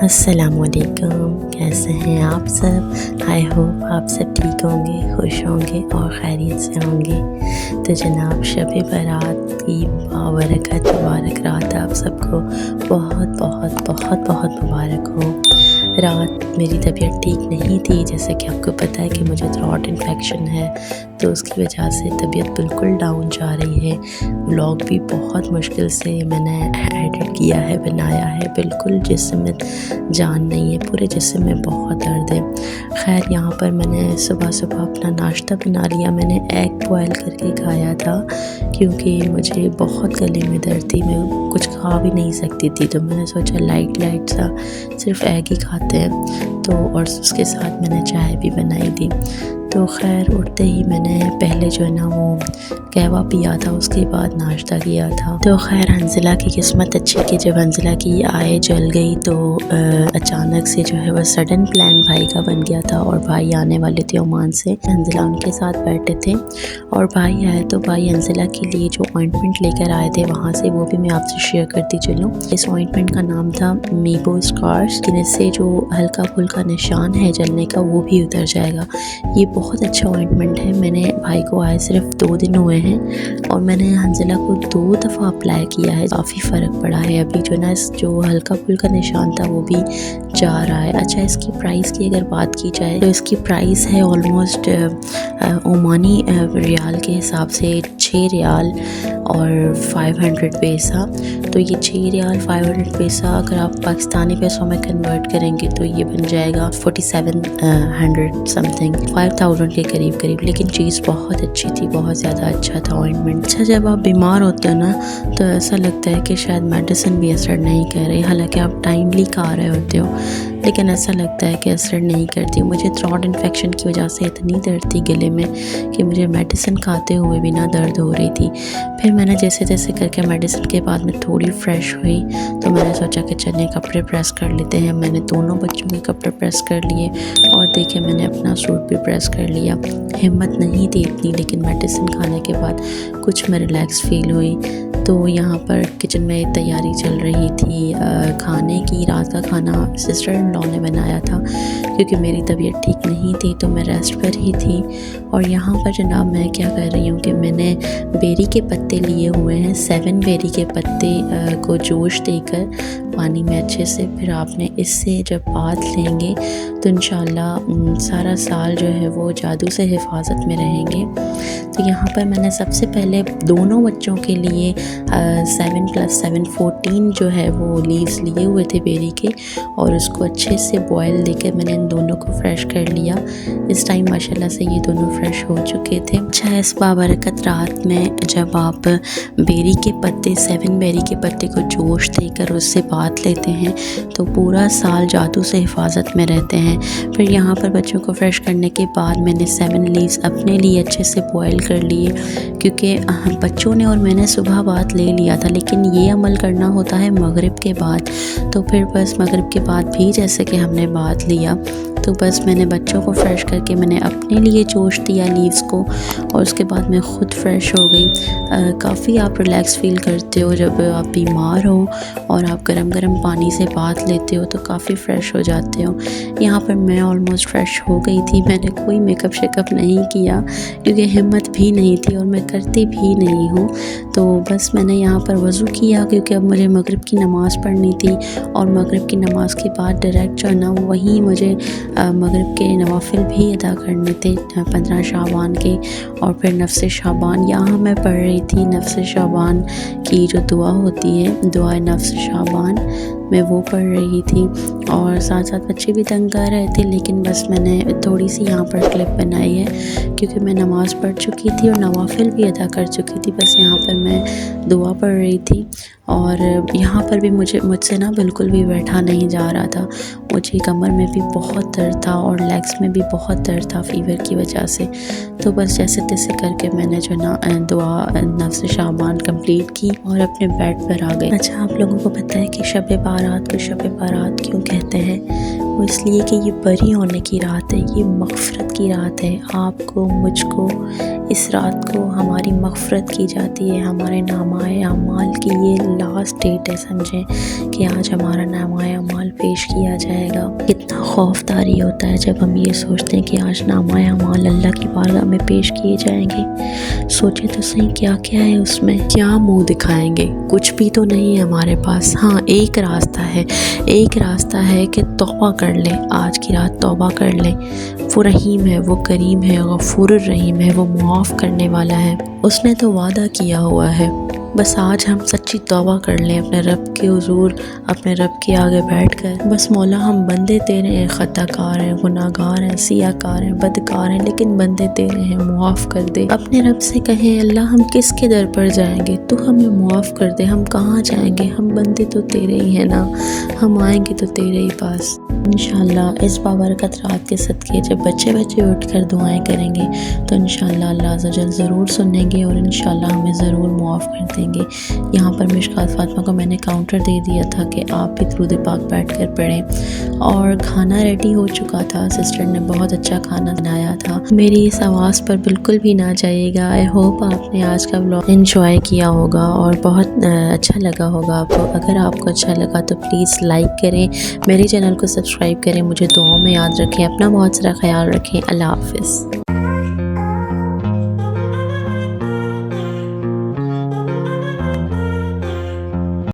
अस्सलामुअलैकुम, कैसे हैं आप सब। आई होप आप सब ठीक होंगे, खुश होंगे और खैरियत से होंगे। तो जनाब शब बारात की मुबारक रात आप सबको बहुत बहुत बहुत बहुत मुबारक हो। रात मेरी तबीयत ठीक नहीं थी, जैसे कि आपको पता है कि मुझे थ्रोट इन्फेक्शन है, तो उसकी वजह से तबीयत बिल्कुल डाउन जा रही है। व्लॉग भी बहुत मुश्किल से मैंने एडिट किया है, बनाया है, बिल्कुल जिस्म में जान नहीं है, पूरे जिस्म में बहुत दर्द है। खैर यहाँ पर मैंने सुबह सुबह अपना नाश्ता बना लिया। मैंने एग बॉयल करके खाया था क्योंकि मुझे बहुत गले में दर्द थी, मैं कुछ खा भी नहीं सकती थी, तो मैंने सोचा लाइट सा सिर्फ एग ही खाते हैं। तो और उसके साथ मैंने चाय भी बनाई थी। तो खैर उठते ही मैंने पहले जो है ना वो कहवा पिया था, उसके बाद नाश्ता किया था। तो खैर हंजिला की किस्मत अच्छी कि जब हंजिला की आय जल गई तो अचानक से जो है वह सडन प्लान भाई का बन गया था और भाई आने वाले थे ओमान से। हंजिला उनके साथ बैठे थे और भाई आए, तो भाई हंजिला के लिए जो ऑइंटमेंट लेकर आए थे वहाँ से, वो भी मैं आपसे शेयर करती चलूँ। इस ऑइंटमेंट का नाम था मीबो स्कार्स, जिनसे जो हल्का फुल्का निशान है जलने का वो भी उतर जाएगा। ये बहुत अच्छा ऑइंटमेंट है। मैंने भाई को आए सिर्फ 2 दिन हुए हैं और मैंने हंजिला को 2 दफ़ा अप्लाई किया है, काफ़ी फ़र्क पड़ा है। अभी जो ना जो हल्का फुल्का निशान था वो भी जा रहा है। अच्छा, इसकी प्राइस की अगर बात की जाए तो इसकी प्राइस है ऑलमोस्ट ओमानी रियाल के हिसाब से 6 रियाल और 500 पैसा। तो ये 6 रियाल 500 पैसा अगर आप पाकिस्तानी पैसों में कन्वर्ट करेंगे तो ये बन जाएगा 4700 समथिंग, 5000 के करीब। लेकिन चीज़ बहुत अच्छी थी, बहुत ज़्यादा अच्छा था ऑइंटमेंट। अच्छा, जब आप बीमार होते हो ना तो ऐसा लगता है कि शायद मेडिसिन भी असर नहीं कर रही, हालांकि आप टाइमली खा रहे होते हो, लेकिन ऐसा लगता है कि असर नहीं करती। मुझे थ्रोट इन्फेक्शन की वजह से इतनी दर्द थी गले में कि मुझे मेडिसिन खाते हुए भी ना दर्द हो रही थी। फिर मैंने जैसे तैसे करके मेडिसिन के बाद में थोड़ी फ्रेश हुई, तो मैंने सोचा कि चलिए कपड़े प्रेस कर लेते हैं। मैंने दोनों बच्चों के कपड़े प्रेस कर लिए और देखिए मैंने अपना सूट भी प्रेस कर लिया। हिम्मत नहीं थी इतनी, लेकिन मेडिसिन खाने के बाद कुछ मैं रिलैक्स फील हुई। तो यहाँ पर किचन में तैयारी चल रही थी खाने की। रात का खाना सिस्टर इन लॉ ने बनाया था क्योंकि मेरी तबीयत ठीक नहीं थी, तो मैं रेस्ट पर ही थी। और यहाँ पर जनाब मैं क्या कर रही हूँ कि मैंने बेरी के पत्ते लिए हुए हैं, 7 बेरी के पत्ते को जोश देकर पानी में अच्छे से, फिर आपने इससे जब बाथ लेंगे तो इंशाल्लाह सारा साल जो है वो जादू से हिफाजत में रहेंगे। तो यहाँ पर मैंने सबसे पहले दोनों बच्चों के लिए 7 + 7 14 जो है वो लीव्स लिए हुए थे बेरी के, और उसको अच्छे से बॉयल देकर मैंने इन दोनों को फ्रेश कर लिया। इस टाइम माशाल्लाह से ये दोनों फ्रेश हो चुके थे। अच्छा, इस बाबरकत रात में जब आप बेरी के पत्ते 7 बेरी के पत्ते को जोश देकर उससे बात लेते हैं तो पूरा साल जादू से हिफाजत में रहते हैं। फिर यहाँ पर बच्चों को फ्रेश करने के बाद मैंने 7 लीव्स अपने लिए अच्छे से बॉयल कर लिए, क्योंकि बच्चों ने और मैंने सुबह बात ले लिया था, लेकिन ये अमल करना होता है मगरिब के बाद। तो फिर बस मगरिब के बाद भी जैसे कि हमने बात लिया, तो बस मैंने बच्चों को फ्रेश करके मैंने अपने लिए जोश दिया लीव्स को, और उसके बाद मैं ख़ुद फ्रेश हो गई। काफ़ी आप रिलैक्स फील करते हो जब आप बीमार हो और आप गरम गरम पानी से बात लेते हो तो काफ़ी फ़्रेश हो जाते हो। यहाँ पर मैं ऑलमोस्ट फ्रेश हो गई थी। मैंने कोई मेकअप शेकअप नहीं किया क्योंकि हिम्मत भी नहीं थी और मैं करती भी नहीं हूँ। तो बस मैंने यहाँ पर वज़ू किया क्योंकि अब मुझे मगरिब की नमाज़ पढ़नी थी, और मगरिब की नमाज़ के बाद डायरेक्ट जो है ना वहीं मुझे मगरिब के नवाफिल भी अदा करने थे 15 शाबान के, और फिर नफ्स शाबान। यहाँ मैं पढ़ रही थी नफ्स शाबान की जो दुआ होती है, दुआ नफ्स शाबान, मैं वो पढ़ रही थी। और साथ साथ बच्चे भी तंग कर रहे थे, लेकिन बस मैंने थोड़ी सी यहाँ पर क्लिप बनाई है क्योंकि मैं नमाज़ पढ़ चुकी थी और नवाफिल भी अदा कर चुकी थी। बस यहाँ पर मैं दुआ पढ़ रही थी, और यहाँ पर भी मुझसे ना बिल्कुल भी बैठा नहीं जा रहा था। मुझे कमर में भी बहुत दर्द था और लेग्स में भी बहुत दर्द था फीवर की वजह से। तो बस जैसे तैसे करके मैंने जो ना दुआ नफ्स शाबान कंप्लीट की और अपने बेड पर आ गई। अच्छा, आप लोगों को पता है कि शब बारात को शब बारात क्यों कहते हैं? वो इसलिए कि ये बरी होने की रात है, ये मग़फ़िरत की रात है। आपको, मुझको इस रात को हमारी मग़फ़िरत की जाती है। हमारे नामाए अमाल की ये लास्ट डेट है, समझें कि आज हमारा नामाए अमाल पेश किया जाएगा। कितना खौफदारी होता है जब हम ये सोचते हैं कि आज नामाए अमाल अल्लाह की बारगाह में पेश किए जाएंगे। सोचे तो सही क्या क्या है उसमें, क्या मुंह दिखाएंगे? कुछ भी तो नहीं है हमारे पास। हाँ, एक रास्ता है, एक रास्ता है कि तौबा कर लें, आज की रात तौबा कर लें। वो रहीम है, वो करीम है, गफूरुर रहीम है, वो मुआफ़ करने वाला है। उसने तो वादा किया हुआ है। बस आज हम सच्ची तौबा कर लें अपने रब के हुज़ूर, अपने रब के आगे बैठकर। बस मौला, हम बंदे तेरे हैं, ख़ताकार हैं, गुनाहगार हैं, सियाकार हैं, बदकार हैं, लेकिन बंदे तेरे हैं, मुआफ़ कर दे। अपने रब से कहें, अल्लाह हम किसके दर पर जाएंगे, तू हमें मुआफ़ कर दे। हम कहाँ जाएंगे, हम बंदे तो तेरे ही हैं ना, हम आएंगे तो तेरे ही पास। इंशाअल्लाह इस बाबरकत रात के सदक़े जब बच्चे उठकर दुआएं करेंगे तो इंशाअल्लाह अल्लाह अज़्ज़ा वजल ज़रूर सुनेंगे और इंशाअल्लाह हमें ज़रूर मुआफ़ कर देंगे। यहाँ पर मिशकात फ़ातिमा को मैंने काउंटर दे दिया था कि आप भी दुरूद पाक बैठ कर पढ़ें, और खाना रेडी हो चुका था। सिस्टर ने बहुत अच्छा खाना बनाया था। मेरी इस आवाज़ पर बिल्कुल भी ना जाइएगा। आई होप आपने आज का व्लॉग एंजॉय किया होगा और बहुत अच्छा लगा होगा आपको। अगर आपको अच्छा लगा तो प्लीज़ लाइक करें, मेरे चैनल को सब्सक्राइब करें, मुझे दुआओं में याद रखें, अपना बहुत सारा ख्याल रखें। अल्लाह हाफ़िज़।